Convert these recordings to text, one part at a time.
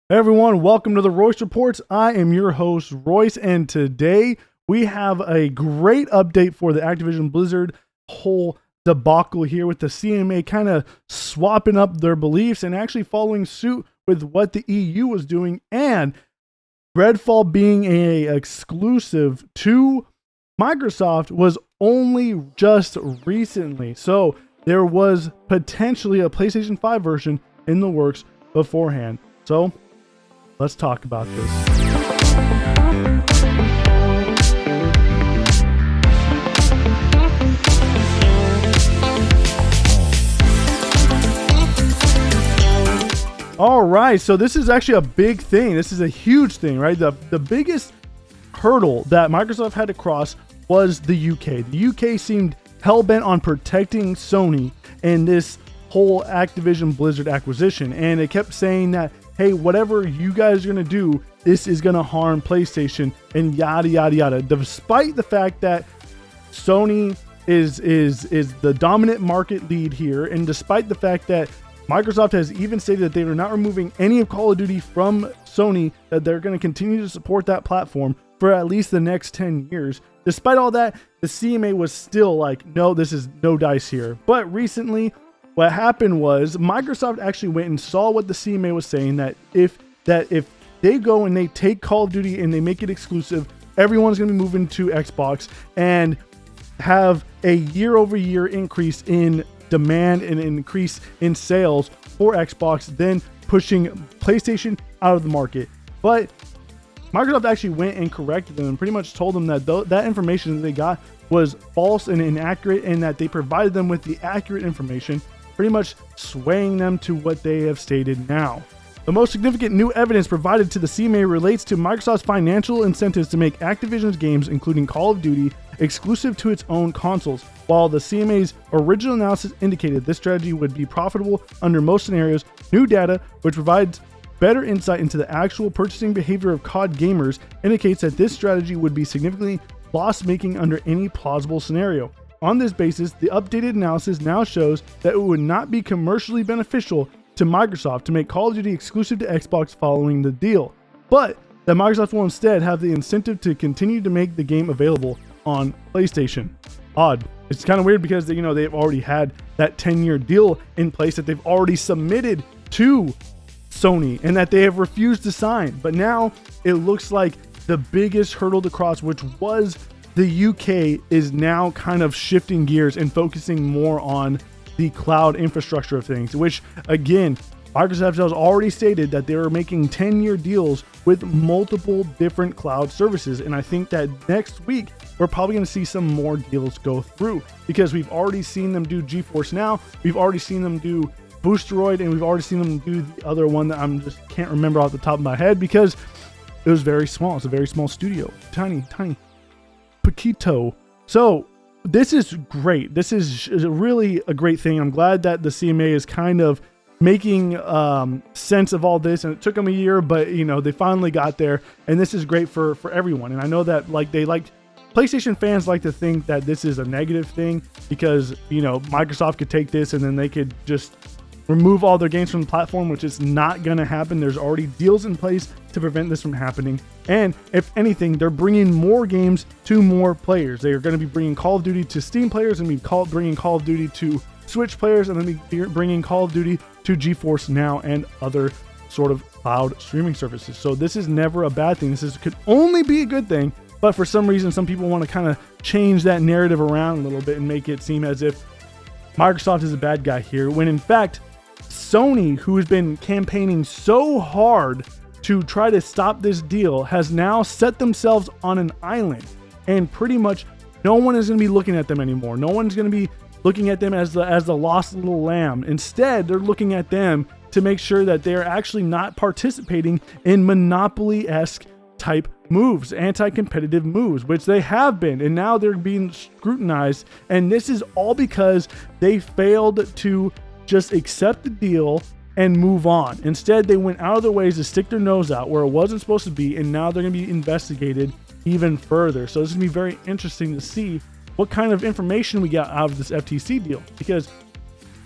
Hey everyone, welcome to the Royce Reports. I am your host, Royce, and today we have a great update for the Activision Blizzard whole debacle here, with the CMA kind of swapping up their beliefs and actually following suit with what the EU was doing, and Redfall being a exclusive to Microsoft was only just recently. So there was potentially a PlayStation 5 version in the works beforehand. So let's talk about this. All right, so this is actually a big thing. This is a huge thing, right? The biggest hurdle that Microsoft had to cross was the UK. The UK seemed hell-bent on protecting Sony in this whole Activision Blizzard acquisition, and it kept saying that, hey, whatever you guys are going to do, this is going to harm PlayStation and yada, yada, yada. Despite the fact that Sony is the dominant market lead here, and despite the fact that Microsoft has even stated that they are not removing any of Call of Duty from Sony, that they're going to continue to support that platform for at least the next 10 years. Despite all that, the CMA was still like, no, this is no dice here. But recently, what happened was Microsoft actually went and saw what the CMA was saying, that if they go and they take Call of Duty and they make it exclusive, everyone's going to be moving to Xbox and have a year-over-year increase in demand and an increase in sales for Xbox, then pushing PlayStation out of the market. But Microsoft actually went and corrected them and pretty much told them that that information that they got was false and inaccurate, and that they provided them with the accurate information, pretty much swaying them to what they have stated now. The most significant new evidence provided to the CMA relates to Microsoft's financial incentives to make Activision's games, including Call of Duty, exclusive to its own consoles. While the CMA's original analysis indicated this strategy would be profitable under most scenarios, new data, which provides better insight into the actual purchasing behavior of COD gamers, indicates that this strategy would be significantly loss-making under any plausible scenario. On this basis, the updated analysis now shows that it would not be commercially beneficial to Microsoft to make Call of Duty exclusive to Xbox following the deal, but that Microsoft will instead have the incentive to continue to make the game available on PlayStation. Odd. It's kind of weird because they've already had that 10-year deal in place that they've already submitted to Sony and that they have refused to sign. But now it looks like the biggest hurdle to cross, which was the UK, is now kind of shifting gears and focusing more on the cloud infrastructure of things, which again, Microsoft has already stated that they were making 10-year deals with multiple different cloud services. And I think that next week, we're probably going to see some more deals go through, because we've already seen them do GeForce Now, we've already seen them do Boosteroid, and we've already seen them do the other one that I'm just can't remember off the top of my head because it was very small. It's a very small studio. Tiny. Paquito. So this is great. This is really a great thing. I'm glad that the CMA is kind of making sense of all this, and it took them a year, but they finally got there, and this is great for everyone. And I know that PlayStation fans like to think that this is a negative thing because Microsoft could take this and then they could just remove all their games from the platform, which is not going to happen. There's already deals in place to prevent this from happening. And if anything, they're bringing more games to more players. They are going to be bringing Call of Duty to Steam players, and bringing Call of Duty to Switch players, and then be bringing Call of Duty to GeForce Now and other sort of cloud streaming services. So this is never a bad thing. This could only be a good thing. But for some reason, some people want to kind of change that narrative around a little bit and make it seem as if Microsoft is a bad guy here, when in fact, Sony, who has been campaigning so hard to try to stop this deal, has now set themselves on an island, and pretty much no one is going to be looking at them anymore. No one's going to be looking at them as the lost little lamb. Instead, they're looking at them to make sure that they're actually not participating in monopoly-esque type moves, anti-competitive moves, which they have been, and now they're being scrutinized. And this is all because they failed to just accept the deal and move on. Instead, they went out of their ways to stick their nose out where it wasn't supposed to be, and now they're going to be investigated even further. So it's going to be very interesting to see what kind of information we got out of this FTC deal, because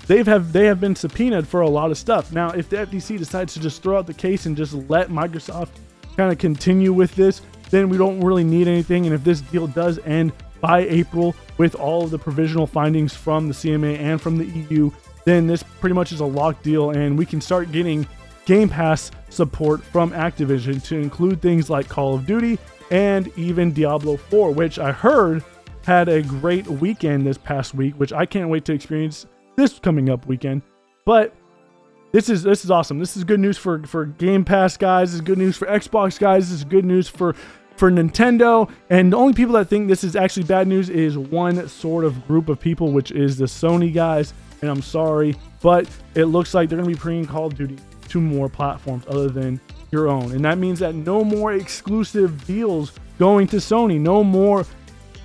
they have been subpoenaed for a lot of stuff. Now, if the FTC decides to just throw out the case and just let Microsoft kind of continue with this, then we don't really need anything. And if this deal does end by April with all of the provisional findings from the CMA and from the EU, then this pretty much is a locked deal, and we can start getting Game Pass support from Activision to include things like Call of Duty and even Diablo 4, which I heard had a great weekend this past week, which I can't wait to experience this coming up weekend. But this is awesome. This is good news for Game Pass guys. This is good news for Xbox guys. This is good news for Nintendo. And the only people that think this is actually bad news is one sort of group of people, which is the Sony guys. And I'm sorry, but it looks like they're going to be bringing Call of Duty to more platforms other than your own. And that means that no more exclusive deals going to Sony, no more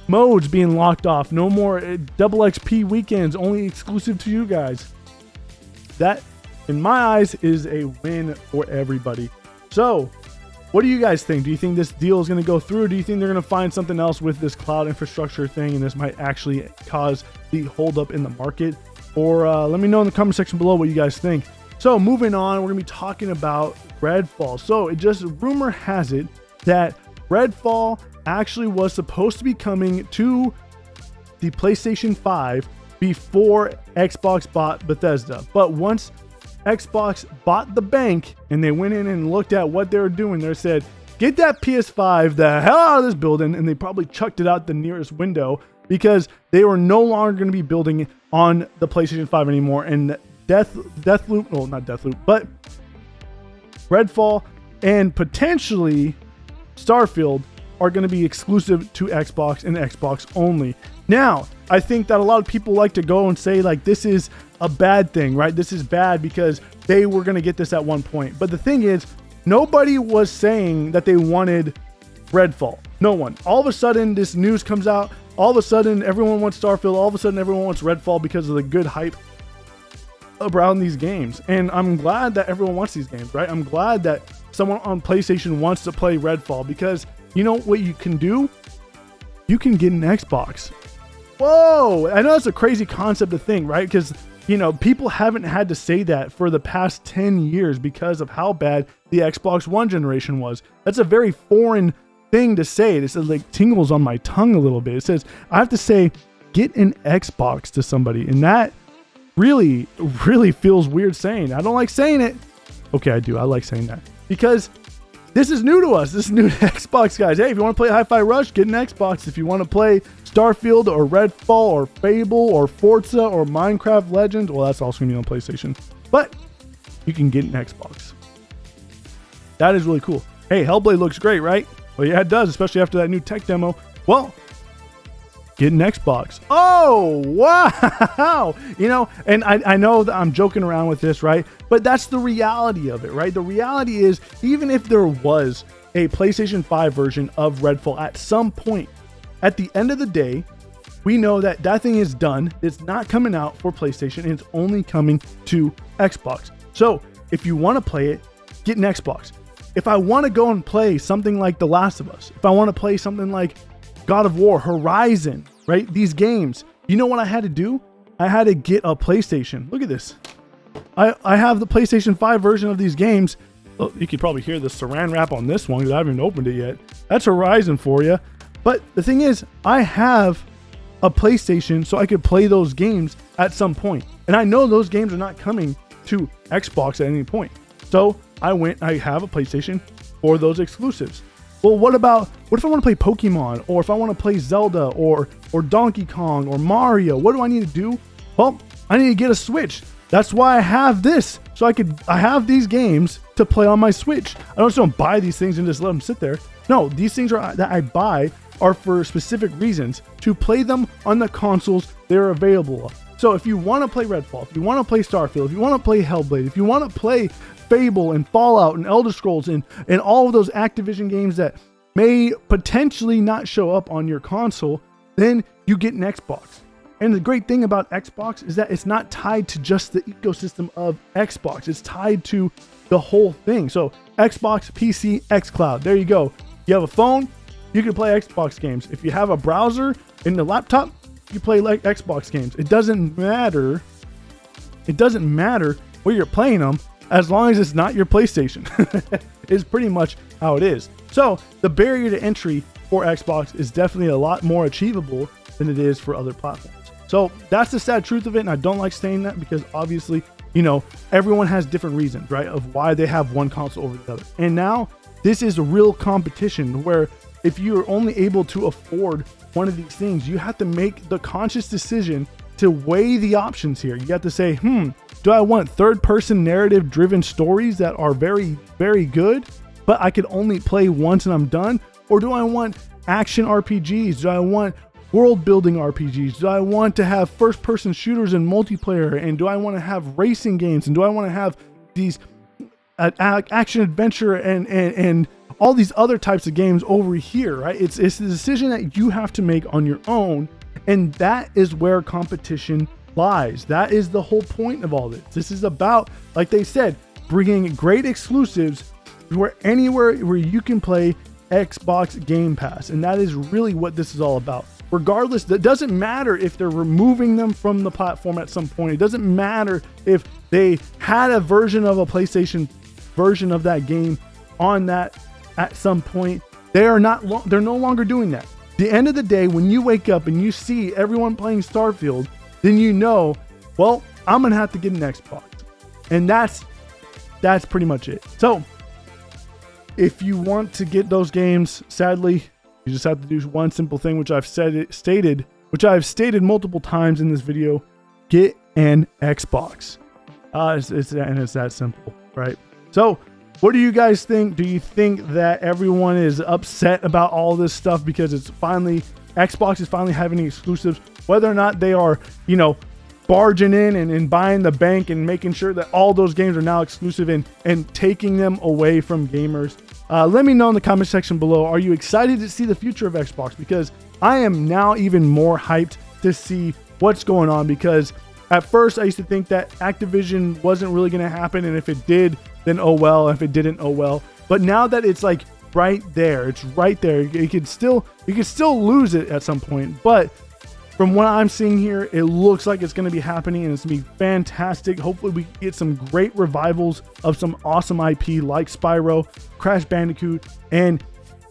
modes being locked off, no more double XP weekends only exclusive to you guys. That, in my eyes, is a win for everybody. So, what do you guys think? Do you think this deal is going to go through? Do you think they're going to find something else with this cloud infrastructure thing, and this might actually cause the holdup in the market? Or let me know in the comment section below what you guys think. So moving on, we're going to be talking about Redfall. So rumor has it that Redfall actually was supposed to be coming to the PlayStation 5 before Xbox bought Bethesda. But once Xbox bought the bank and they went in and looked at what they were doing, they said, get that PS5 the hell out of this building. And they probably chucked it out the nearest window because they were no longer going to be building on the PlayStation 5 anymore. And Deathloop, well, not Deathloop, but Redfall and potentially Starfield are going to be exclusive to Xbox and Xbox only. Now, I think that a lot of people like to go and say like this is a bad thing, right? This is bad because they were going to get this at one point. But the thing is, nobody was saying that they wanted Redfall. No one. All of a sudden, this news comes out. All of a sudden, everyone wants Starfield. All of a sudden, everyone wants Redfall because of the good hype around these games. And I'm glad that everyone wants these games, right? I'm glad that someone on PlayStation wants to play Redfall because you know what you can do? You can get an Xbox. Whoa! I know it's a crazy concept to think, right? Because, you know, people haven't had to say that for the past 10 years because of how bad the Xbox One generation was. That's a very foreign thing to say. It says like tingles on my tongue a little bit. It says, I have to say, get an Xbox to somebody. And that really, really feels weird saying. I don't like saying it. Okay, I do. I like saying that because this is new to us. This is new to Xbox guys. Hey, if you want to play Hi-Fi Rush, get an Xbox. If you want to play Starfield or Redfall or Fable or Forza or Minecraft Legends, well, that's also going to be on PlayStation. But you can get an Xbox. That is really cool. Hey, Hellblade looks great, right? Well, yeah, it does, especially after that new tech demo. Well, get an Xbox. Oh, wow. You know, and I know that I'm joking around with this, right? But that's the reality of it, right? The reality is, even if there was a PlayStation 5 version of Redfall at some point, at the end of the day, we know that that thing is done. It's not coming out for PlayStation, and it's only coming to Xbox. So if you want to play it, get an Xbox. If I want to go and play something like The Last of Us, if I want to play something like God of War, Horizon, right? These games, you know what I had to do? I had to get a PlayStation. Look at this. I have the PlayStation 5 version of these games. Oh, you could probably hear the saran wrap on this one because I haven't opened it yet. That's Horizon for you. But the thing is, I have a PlayStation so I could play those games at some point. And I know those games are not coming to Xbox at any point. So I have a PlayStation for those exclusives. Well, what if I want to play Pokemon, or if I want to play Zelda or Donkey Kong or Mario? What do I need to do? Well, I need to get a Switch. That's why I have this. So I have these games to play on my Switch. I don't buy these things and just let them sit there. No, these things that I buy are for specific reasons to play them on the consoles they're available on. So if you want to play Redfall, if you want to play Starfield, if you want to play Hellblade, if you want to play Fable and Fallout and Elder Scrolls and all of those Activision games that may potentially not show up on your console, then you get an Xbox. And the great thing about Xbox is that it's not tied to just the ecosystem of Xbox. It's tied to the whole thing. So Xbox, PC, xCloud. There you go. You have a phone, you can play Xbox games. If you have a browser in the laptop, you play like Xbox games. It doesn't matter It doesn't matter where you're playing them as long as it's not your PlayStation. Is pretty much how it is. So the barrier to entry for Xbox is definitely a lot more achievable than it is for other platforms. So that's the sad truth of it, and I don't like saying that because obviously, you know, everyone has different reasons, right, of why they have one console over the other. And now this is a real competition where if you're only able to afford one of these things, you have to make the conscious decision to weigh the options here. You have to say, do I want third-person narrative-driven stories that are very, very good, but I could only play once and I'm done? Or do I want action RPGs? Do I want world-building RPGs? Do I want to have first-person shooters and multiplayer? And do I want to have racing games? And do I want to have these action-adventure and all these other types of games over here, right? It's the decision that you have to make on your own, and that is where competition lies. That is the whole point of all this. This is about, like they said, bringing great exclusives where anywhere where you can play Xbox Game Pass. And that is really what this is all about. Regardless, it doesn't matter if they're removing them from the platform at some point. It doesn't matter if they had a version of a PlayStation version of that game on that at some point. They're no longer doing that. The end of the day, when you wake up and you see everyone playing Starfield, then you know, well, I'm gonna have to get an Xbox. And that's pretty much it. So if you want to get those games, sadly, you just have to do one simple thing, which I've stated multiple times in this video: get an Xbox. It's that simple, right? So what do you guys think? Do you think that everyone is upset about all this stuff because Xbox is finally having exclusives, whether or not they are, you know, barging in and buying the bank and making sure that all those games are now exclusive and taking them away from gamers? Let me know in the comment section below. Are you excited to see the future of Xbox? Because I am now even more hyped to see what's going on, because at first I used to think that Activision wasn't really going to happen, and if it did, then oh well. If it didn't, oh well. But now that it's like right there, it's right there. You could still lose it at some point, but from what I'm seeing here, it looks like it's going to be happening, and it's going to be fantastic. Hopefully we get some great revivals of some awesome IP like Spyro, Crash Bandicoot, and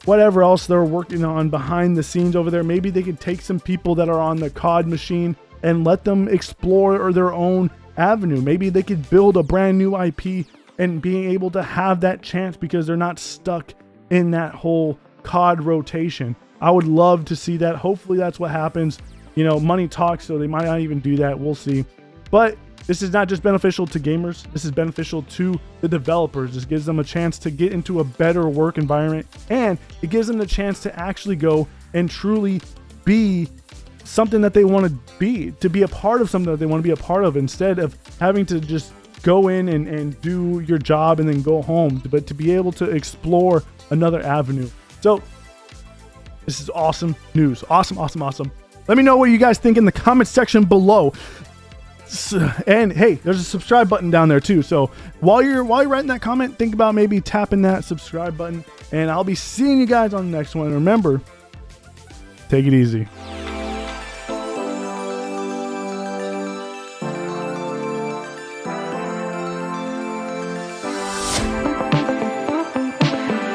whatever else they're working on behind the scenes over there. Maybe they could take some people that are on the COD machine and let them explore their own avenue. Maybe they could build a brand new IP and being able to have that chance because they're not stuck in that whole COD rotation. I would love to see that. Hopefully that's what happens. You know, money talks, so they might not even do that. We'll see. But this is not just beneficial to gamers. This is beneficial to the developers. This gives them a chance to get into a better work environment, and it gives them the chance to actually go and truly be something that they want to be a part of something that they want to be a part of, instead of having to just go in and do your job and then go home, but to be able to explore another avenue. So this is awesome news. Awesome. Let me know what you guys think in the comment section below. And hey, there's a subscribe button down there too. So while you're writing that comment, think about maybe tapping that subscribe button, and I'll be seeing you guys on the next one. Remember, take it easy.